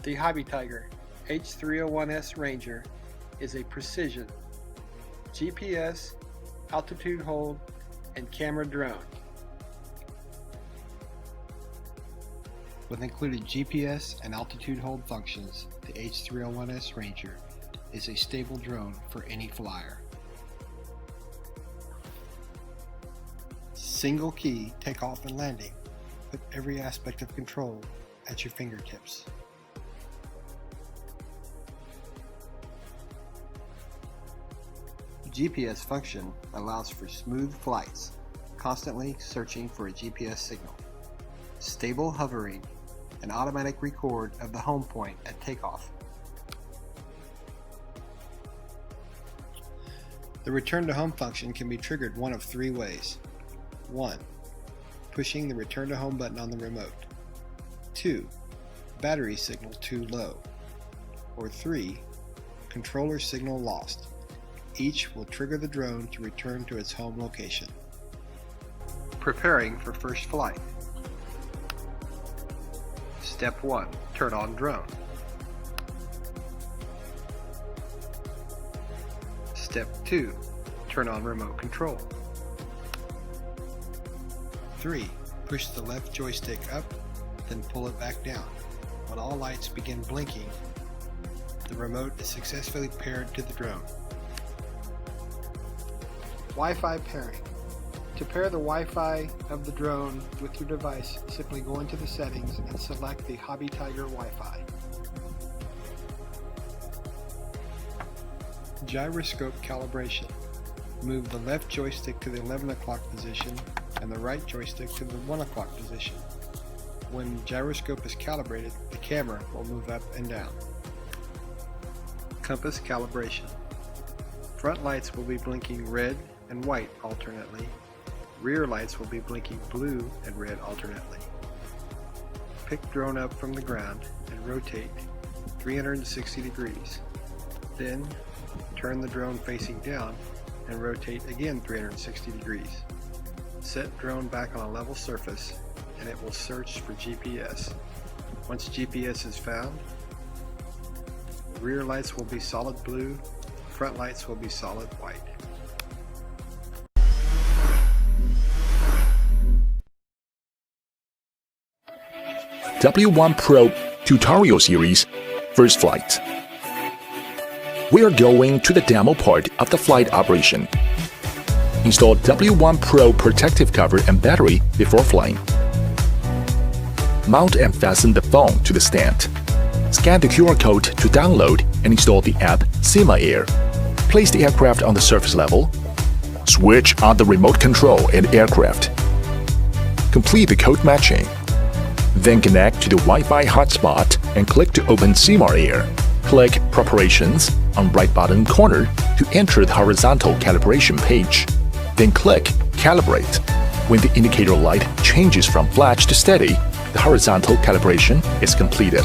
The Hobby Tiger H301S Ranger is a precision GPS, altitude hold, and camera drone. With included GPS and altitude hold functions, the H301S Ranger is a stable drone for any flyer. Single key takeoff and landing with every aspect of control at your fingertips. The GPS function allows for smooth flights, constantly searching for a GPS signal, stable hovering, and automatic record of the home point at takeoff. The return to home function can be triggered one of three ways. 1. Pushing the return to home button on the remote. 2. Battery signal too low. Or 3. Controller signal lost. Each will trigger the drone to return to its home location. Preparing for first flight. Step 1. Turn on drone. Step 2. Turn on remote control. 3. Push the left joystick up, then pull it back down. When all lights begin blinking, the remote is successfully paired to the drone. Wi-Fi pairing. To pair the Wi-Fi of the drone with your device, simply go into the settings and select the Hobby Tiger Wi-Fi. Gyroscope calibration. Move the left joystick to the 11 o'clock position and the right joystick to the 1 o'clock position. When gyroscope is calibrated, the camera will move up and down. Compass calibration. Front lights will be blinking red and white alternately. Rear lights will be blinking blue and red alternately. Pick drone up from the ground and rotate 360 degrees. Then turn the drone facing down and rotate again 360 degrees. Set drone back on a level surface and it will search for GPS. Once GPS is found, rear lights will be solid blue, front lights will be solid white. W1 Pro Tutorial Series First Flight. We are going to the demo part of the flight operation. Install W1 Pro protective cover and battery before flying. Mount and fasten the phone to the stand. Scan the QR code to download and install the app Sima Air. Place the aircraft on the surface level. Switch on the remote control and aircraft. Complete the code matching. Then connect to the Wi-Fi hotspot and click to open Sima Air. Click Preparations on right bottom corner to enter the horizontal calibration page. Then click Calibrate. When the indicator light changes from flash to steady, the horizontal calibration is completed.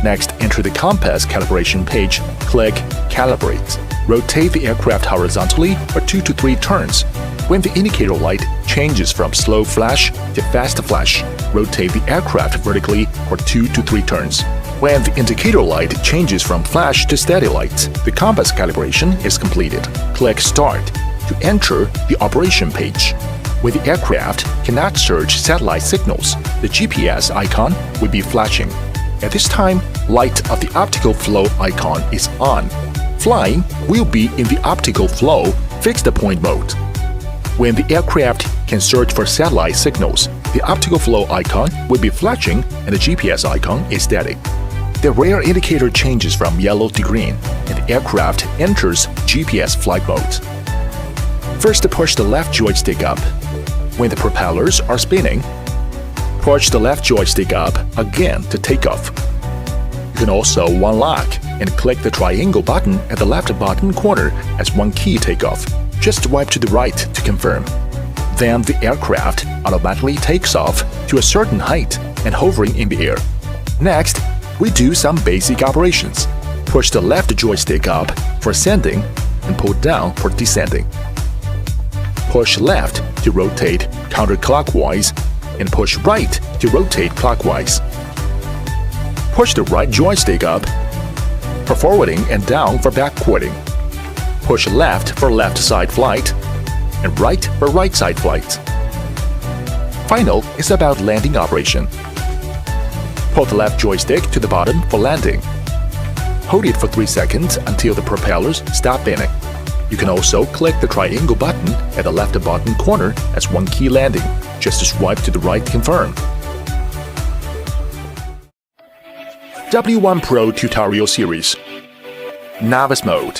Next, enter the compass calibration page. Click Calibrate. Rotate the aircraft horizontally for 2 to 3 turns. When the indicator light changes from slow flash to fast flash, rotate the aircraft vertically for 2 to 3 turns. When the indicator light changes from flash to steady light, the compass calibration is completed. Click Start to enter the operation page. When the aircraft cannot search satellite signals, the GPS icon will be flashing. At this time, light of the optical flow icon is on. Flying will be in the optical flow fixed point mode. When the aircraft can search for satellite signals, the optical flow icon will be flashing and the GPS icon is static. The rear indicator changes from yellow to green and the aircraft enters GPS flight mode. First, push the left joystick up. When the propellers are spinning, push the left joystick up again to take off. You can also one-lock and click the triangle button at the left bottom corner as one key takeoff. Just swipe to the right to confirm. Then the aircraft automatically takes off to a certain height and hovering in the air. Next, we do some basic operations. Push the left joystick up for ascending and pull down for descending. Push left to rotate counterclockwise and push right to rotate clockwise. Push the right joystick up for forwarding and down for backwarding. Push left for left side flight and right for right side flight. Final is about landing operation. Pull the left joystick to the bottom for landing. Hold it for 3 seconds until the propellers stop spinning. You can also click the triangle button at the left bottom corner as one key landing. Just swipe to the right to confirm. W1 Pro Tutorial Series Novice Mode.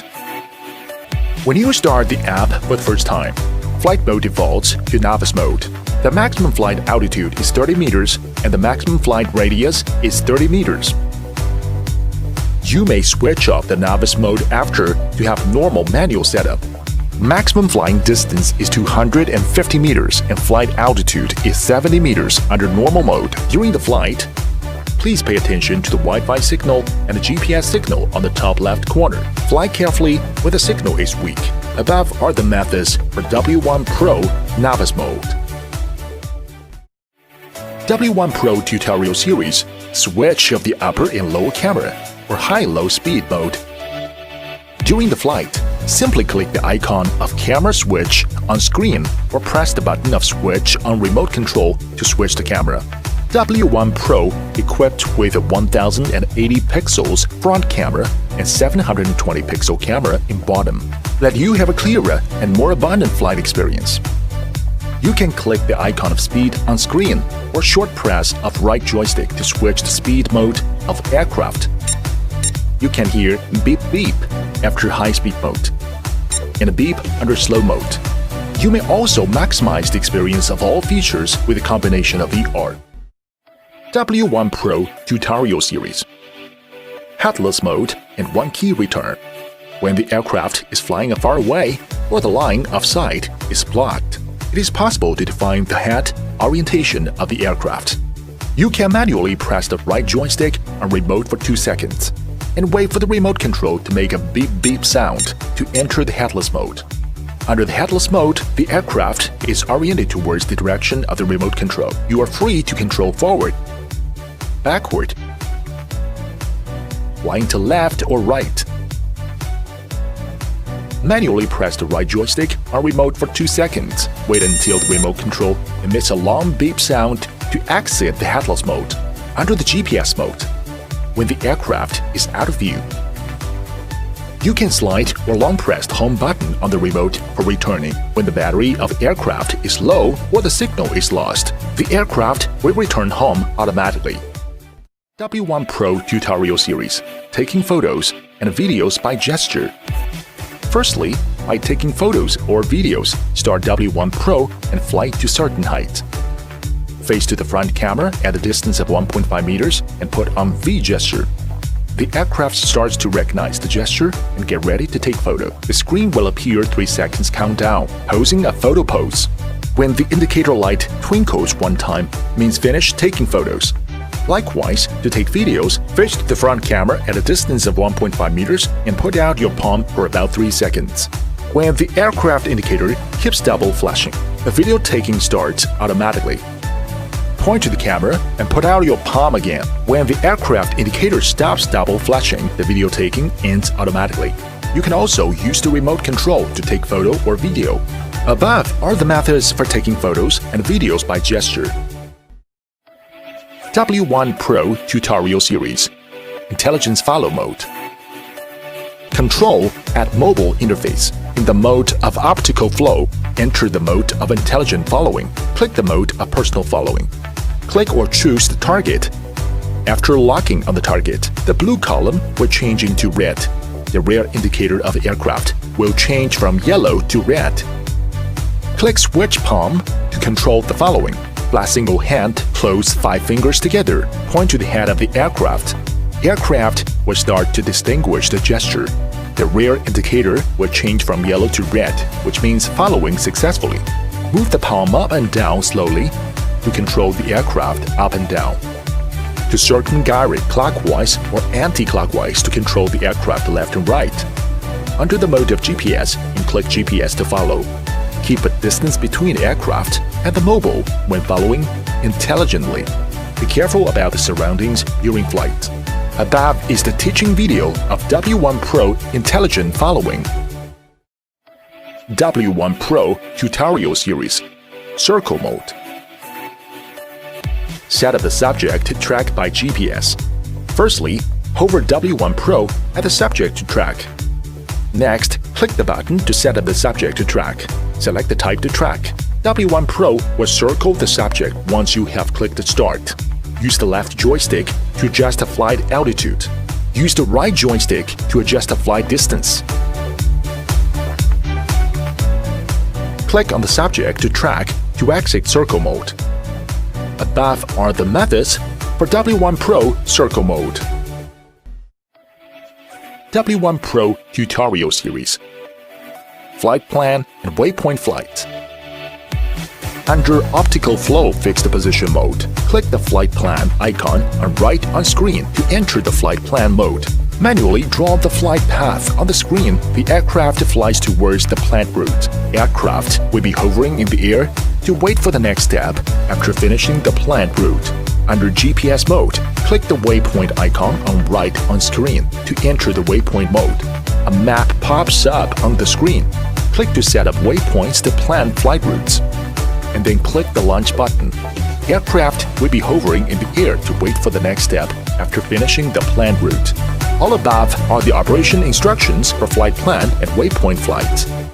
When you start the app for the first time, flight mode defaults to Novice Mode. The maximum flight altitude is 30 meters and the maximum flight radius is 30 meters. You may switch off the Novice Mode after to have normal manual setup. Maximum flying distance is 250 meters and flight altitude is 70 meters under normal mode. During the flight, please pay attention to the Wi-Fi signal and the GPS signal on the top left corner. Fly carefully when the signal is weak. Above are the methods for W1 Pro Novice Mode. W1 Pro Tutorial Series switch of the upper and lower camera or high-low speed mode. During the flight, simply click the icon of camera switch on screen or press the button of switch on remote control to switch the camera. W1 Pro equipped with a 1080 pixels front camera and 720 pixel camera in bottom, let you have a clearer and more abundant flight experience. You can click the icon of speed on screen or short press of right joystick to switch the speed mode of aircraft. You can hear beep beep after high-speed mode and a beep under slow mode. You may also maximize the experience of all features with a combination of VR. W1 Pro Tutorial Series Headless Mode and one key return. When the aircraft is flying far away or the line of sight is blocked, it is possible to define the head orientation of the aircraft. You can manually press the right joystick on remote for 2 seconds and wait for the remote control to make a beep-beep sound to enter the headless mode. Under the headless mode, the aircraft is oriented towards the direction of the remote control. You are free to control forward, backward, flying to left or right. Manually press the right joystick on remote for 2 seconds. Wait until the remote control emits a long beep sound to exit the headless mode. Under the GPS mode, when the aircraft is out of view, you can slide or long press the home button on the remote for returning. When the battery of aircraft is low or the signal is lost, the aircraft will return home automatically. W1 Pro Tutorial Series Taking photos and videos by gesture. Firstly, by taking photos or videos, start W1 Pro and fly to certain height. Face to the front camera at a distance of 1.5 meters and put on V gesture. The aircraft starts to recognize the gesture and get ready to take photo. The screen will appear 3 seconds countdown, posing a photo pose. When the indicator light twinkles 1 time, means finish taking photos. Likewise, to take videos, face to the front camera at a distance of 1.5 meters and put out your palm for about 3 seconds. When the aircraft indicator keeps double flashing, the video taking starts automatically. Point to the camera and put out your palm again. When the aircraft indicator stops double flashing, the video taking ends automatically. You can also use the remote control to take photo or video. Above are the methods for taking photos and videos by gesture. W1 Pro Tutorial Series Intelligence Follow Mode. Control at mobile interface. In the mode of optical flow, enter the mode of intelligent following. Click the mode of personal following. Click or choose the target. After locking on the target, the blue column will change into red. The rear indicator of the aircraft will change from yellow to red. Click Switch Palm to control the following. Fly single hand, close 5 fingers together. Point to the head of the aircraft. Aircraft will start to distinguish the gesture. The rear indicator will change from yellow to red, which means following successfully. Move the palm up and down slowly to control the aircraft up and down. To circumgyre clockwise or anti-clockwise to control the aircraft left and right. Under the mode of GPS, and click GPS to follow. Keep a distance between the aircraft and the mobile when following intelligently. Be careful about the surroundings during flight. Above is the teaching video of W1 Pro Intelligent Following. W1 Pro Tutorial Series. Circle Mode. Set up the subject to track by GPS. Firstly, hover W1 Pro at the subject to track. Next, click the button to set up the subject to track. Select the type to track. W1 Pro will circle the subject once you have clicked Start. Use the left joystick to adjust the flight altitude. Use the right joystick to adjust the flight distance. Click on the subject to track to exit circle mode. Above are the methods for W1 Pro Circle Mode. W1 Pro Tutorial Series. Flight Plan and Waypoint Flight. Under Optical Flow Fixed Position Mode, click the Flight Plan icon on right on screen to enter the Flight Plan mode. Manually draw the flight path on the screen the aircraft flies towards the planned route. Aircraft will be hovering in the air to wait for the next step after finishing the planned route. Under GPS mode, click the waypoint icon on right on screen to enter the waypoint mode. A map pops up on the screen. Click to set up waypoints to plan flight routes. And then click the launch button. Aircraft will be hovering in the air to wait for the next step after finishing the planned route. All above are the operation instructions for flight plan and waypoint flight.